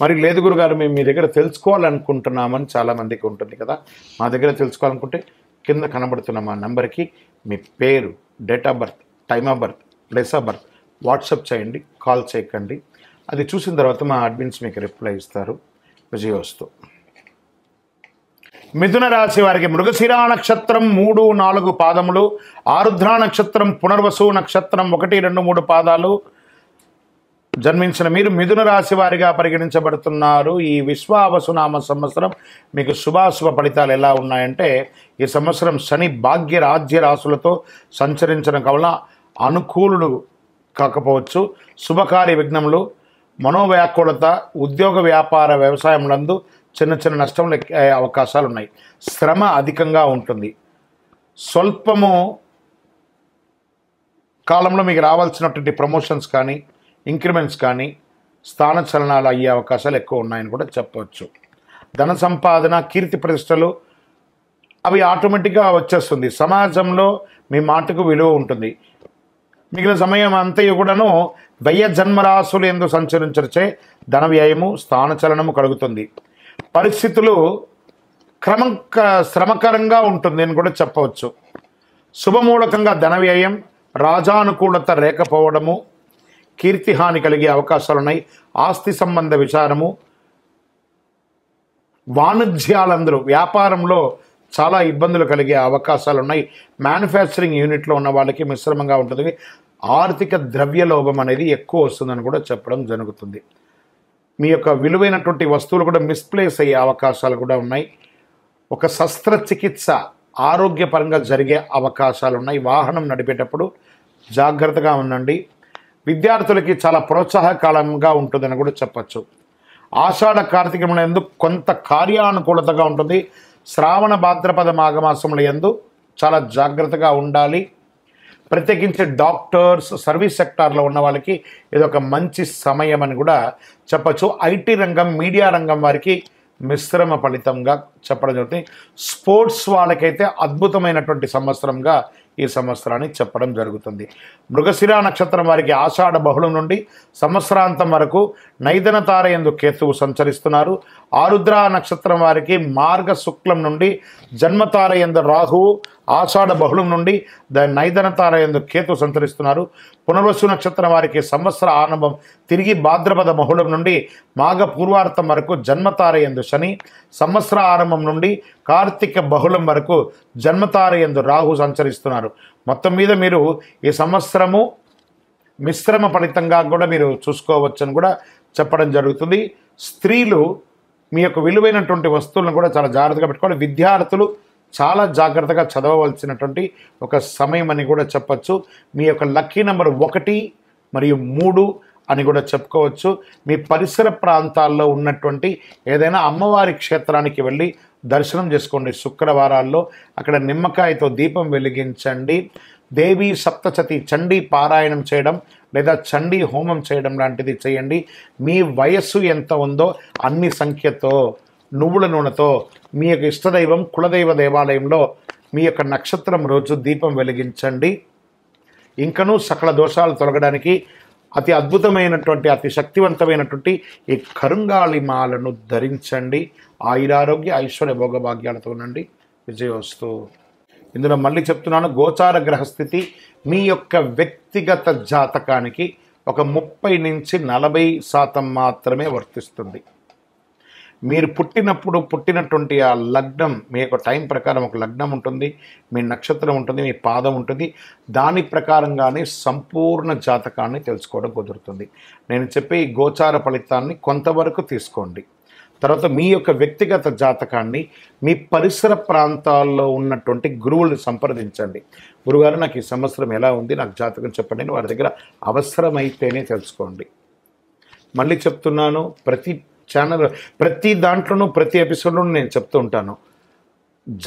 S2: మరి లేదు గురుగారు మేము మీ దగ్గర తెలుసుకోవాలనుకుంటున్నామని చాలామందికి ఉంటుంది కదా. మా దగ్గర తెలుసుకోవాలనుకుంటే కింద కనబడుతున్న మా నెంబర్కి మీ పేరు, date of birth, time of birth, place of birth WhatsApp చేయండి, కాల్ చేయకండి. అది చూసిన తర్వాత మా అడ్మిన్స్ మీకు రిప్లై ఇస్తారు. విజయోస్తు. మిథున రాశి వారికి మృగశిరా నక్షత్రం 3, 4 పాదములు, ఆరుద్ర నక్షత్రం, పునర్వసు నక్షత్రం 1, 2, 3 పాదాలు జన్మించిన మీరు మిథున రాశి వారిగా పరిగణించబడుతున్నారు. ఈ విశ్వావసునామ సంవత్సరం మీకు శుభాశుభ ఫలితాలు ఎలా ఉన్నాయంటే, ఈ సంవత్సరం శని భాగ్య రాజ్య రాశులతో సంచరించడం వలన అనుకూలుడు కాకపోవచ్చు. శుభకార్య విఘ్నములు, మనోవ్యాకులత, ఉద్యోగ వ్యాపార వ్యవసాయములందు చిన్న చిన్న నష్టములు అయ్యే అవకాశాలు ఉన్నాయి. శ్రమ అధికంగా ఉంటుంది. స్వల్పము కాలంలో మీకు రావాల్సినటువంటి ప్రమోషన్స్ కానీ, ఇంక్రిమెంట్స్ కానీ, స్థాన చలనాలు అయ్యే అవకాశాలు ఎక్కువ ఉన్నాయని కూడా చెప్పవచ్చు. ధన సంపాదన, కీర్తి ప్రతిష్టలు అవి ఆటోమేటిక్గా వచ్చేస్తుంది. సమాజంలో మీ మాటకు విలువ ఉంటుంది. మిగిలిన సమయం అంతయు కూడాను వ్యయ జన్మరాశులు ఎందు సంచరించే ధన వ్యయము, స్థాన చలనము కలుగుతుంది. పరిస్థితులు శ్రమకరంగా ఉంటుంది అని కూడా చెప్పవచ్చు. శుభమూలకంగా ధన వ్యయం, రాజానుకూలత లేకపోవడము, కీర్తిహాని కలిగే అవకాశాలున్నాయి. ఆస్తి సంబంధ విచారము, వాణిజ్యాలందరూ వ్యాపారంలో చాలా ఇబ్బందులు కలిగే అవకాశాలు ఉన్నాయి. మ్యానుఫ్యాక్చరింగ్ యూనిట్లో ఉన్న వాళ్ళకి మిశ్రమంగా ఉంటుంది. ఆర్థిక ద్రవ్యలోభం అనేది ఎక్కువ వస్తుందని కూడా చెప్పడం జరుగుతుంది. మీ యొక్క విలువైనటువంటి వస్తువులు కూడా మిస్ప్లేస్ అయ్యే అవకాశాలు కూడా ఉన్నాయి. ఒక శస్త్రచికిత్స ఆరోగ్యపరంగా జరిగే అవకాశాలు ఉన్నాయి. వాహనం నడిపేటప్పుడు జాగ్రత్తగా ఉండండి. విద్యార్థులకి చాలా ప్రోత్సాహకాలంగా ఉంటుందని కూడా చెప్పచ్చు. ఆషాఢ కార్తీకముల యందు కొంత కార్యానుకూలతగా ఉంటుంది. శ్రావణ భాద్రపద మాఘమాసముల యందు చాలా జాగ్రత్తగా ఉండాలి. ప్రత్యేకించి డాక్టర్స్, సర్వీస్ సెక్టార్లో ఉన్న వాళ్ళకి ఇది ఒక మంచి సమయం అని కూడా చెప్పచ్చు. ఐటీ రంగం, మీడియా రంగం వారికి మిశ్రమ ఫలితంగా చెప్పడం జరుగుతుంది. స్పోర్ట్స్ వాళ్ళకైతే అద్భుతమైనటువంటి సంవత్సరంగా ఈ సంవత్సరాన్ని చెప్పడం జరుగుతుంది. మృగశిరా నక్షత్రం వారికి ఆషాఢ బహుళం నుండి సంవత్సరాంతం వరకు నైదన తార యందు కేతువు సంచరిస్తున్నారు. ఆరుద్ర నక్షత్రం వారికి మార్గ శుక్లం నుండి జన్మతార యందు రాహువు, ఆషాఢ బహుళం నుండి నైదన తార యందు కేతు సంచరిస్తున్నారు. పునర్వసు నక్షత్రం వారికి సంవత్సర ఆరంభం తిరిగి భాద్రపద బహుళం నుండి మాఘ పూర్వార్థం వరకు జన్మతార యందు శని, సంవత్సర ఆరంభం నుండి కార్తీక బహుళం వరకు జన్మతార యందు రాహు సంచరిస్తున్నారు. మొత్తం మీద మీరు ఈ సంవత్సరము మిశ్రమ ఫలితంగా కూడా మీరు చూసుకోవచ్చని కూడా చెప్పడం జరుగుతుంది. స్త్రీలు మీ యొక్క విలువైనటువంటి వస్తువులను కూడా చాలా జాగ్రత్తగా పెట్టుకోవాలి. విద్యార్థులు చాలా జాగ్రత్తగా చదవవలసినటువంటి ఒక సమయం అని కూడా చెప్పచ్చు. మీ యొక్క లక్కీ నెంబర్ 1 మరియు 3 అని కూడా చెప్పుకోవచ్చు. మీ పరిసర ప్రాంతాల్లో ఉన్నటువంటి ఏదైనా అమ్మవారి క్షేత్రానికి వెళ్ళి దర్శనం చేసుకోండి. శుక్రవారాల్లో అక్కడ నిమ్మకాయతో దీపం వెలిగించండి. దేవి సప్తశతి చండీ పారాయణం చేయడం లేదా చండీ హోమం చేయడం లాంటిది చేయండి. మీ వయస్సు ఎంత ఉందో అన్ని సంఖ్యతో నువ్వుల నూనెతో మీ యొక్క ఇష్టదైవం కులదైవ దేవాలయంలో మీ యొక్క నక్షత్రం రోజు దీపం వెలిగించండి. ఇంకనూ సకల దోషాలు తొలగడానికి అతి అద్భుతమైనటువంటి, అతి శక్తివంతమైనటువంటి ఈ కరుంగాళి మాలను ధరించండి. ఆయురారోగ్య ఐశ్వర్య భోగభాగ్యాలతో ఉండండి. విజయోస్తు. ఇందులో మళ్ళీ చెప్తున్నాను, గోచార గ్రహస్థితి మీ యొక్క వ్యక్తిగత జాతకానికి ఒక 30 నుంచి 40% మాత్రమే వర్తిస్తుంది. మీరు పుట్టినటువంటి ఆ లగ్నం, మీ యొక్క టైం ప్రకారం ఒక లగ్నం ఉంటుంది, మీ నక్షత్రం ఉంటుంది, మీ పాదం ఉంటుంది. దాని ప్రకారంగానే సంపూర్ణ జాతకాన్ని తెలుసుకోవడం కుదురుతుంది. నేను చెప్పే ఈ గోచార ఫలితాన్ని కొంతవరకు తీసుకోండి. తర్వాత మీ యొక్క వ్యక్తిగత జాతకాన్ని మీ పరిసర ప్రాంతాల్లో ఉన్నటువంటి గురువుల్ని సంప్రదించండి. గురుగారు నాకు ఈ సంవత్సరం ఎలా ఉంది, నాకు జాతకం చెప్పండి అని వారి దగ్గర అవసరమైతేనే తెలుసుకోండి. మళ్ళీ చెప్తున్నాను, ప్రతి దాంట్లోనూ ప్రతి ఎపిసోడ్లోనూ నేను చెప్తూ ఉంటాను,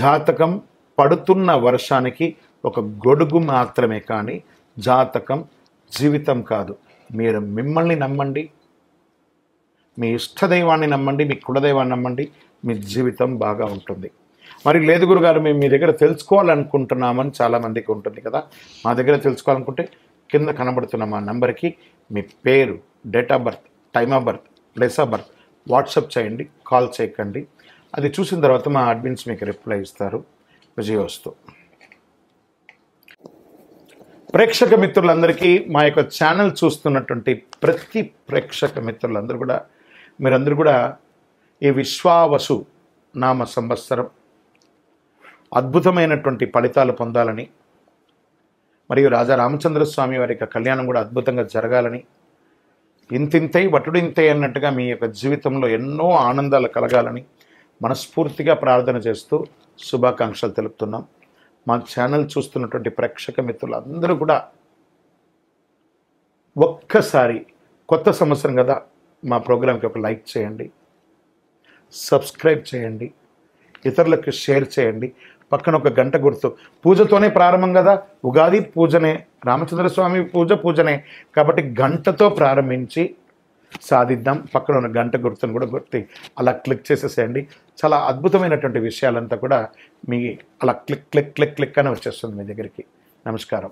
S2: జాతకం పడుతున్న వర్షానికి ఒక గొడుగు మాత్రమే, కానీ జాతకం జీవితం కాదు. మీరు మిమ్మల్ని నమ్మండి, మీ ఇష్టదైవాన్ని నమ్మండి, మీ కులదైవాన్ని నమ్మండి, మీ జీవితం బాగా ఉంటుంది. మరి లేదు గురుగారు మేము మీ దగ్గర తెలుసుకోవాలనుకుంటున్నామని చాలామందికి ఉంటుంది కదా. మా దగ్గర తెలుసుకోవాలనుకుంటే కింద కనబడుతున్న మా నెంబర్కి మీ పేరు, date of birth, time of birth, place of birth WhatsApp చేయండి, కాల్ చేయకండి. అది చూసిన తర్వాత మా అడ్మిన్స్ మీకు రిప్లై ఇస్తారు. విజయోస్తు. ప్రేక్షక మిత్రులందరికీ, మా యొక్క ఛానల్ చూస్తున్నటువంటి ప్రతి ప్రేక్షక మిత్రులందరూ కూడా, మీరందరూ కూడా ఈ విశ్వావసు నామ సంవత్సరం అద్భుతమైనటువంటి ఫలితాలు పొందాలని, మరియు రాజా రామచంద్రస్వామి వారి యొక్క కళ్యాణం కూడా అద్భుతంగా జరగాలని, ఇంతింతై వటుడింతై అన్నట్టుగా మీ యొక్క జీవితంలో ఎన్నో ఆనందాలు కలగాలని మనస్ఫూర్తిగా ప్రార్థన చేస్తూ శుభాకాంక్షలు తెలుపుతున్నాం. మా ఛానల్ చూస్తున్నటువంటి ప్రేక్షక మిత్రులందరూ కూడా ఒక్కసారి, కొత్త సంవత్సరం కదా, మా ప్రోగ్రాంకి ఒక లైక్ చేయండి, సబ్స్క్రైబ్ చేయండి, ఇతరులకు షేర్ చేయండి. పక్కన ఒక గంట గుర్తు, పూజతోనే ప్రారంభం కదా, ఉగాది పూజనే, రామచంద్రస్వామి పూజనే కాబట్టి గంటతో ప్రారంభించి సాధిద్దాం. పక్కన ఉన్న గంట గుర్తును కూడా గుర్తి అలా క్లిక్ చేసేసేయండి. చాలా అద్భుతమైనటువంటి విషయాలంతా కూడా మీ అలా క్లిక్ క్లిక్ క్లిక్ క్లిక్ అని వచ్చేస్తుంది మీ దగ్గరికి. నమస్కారం.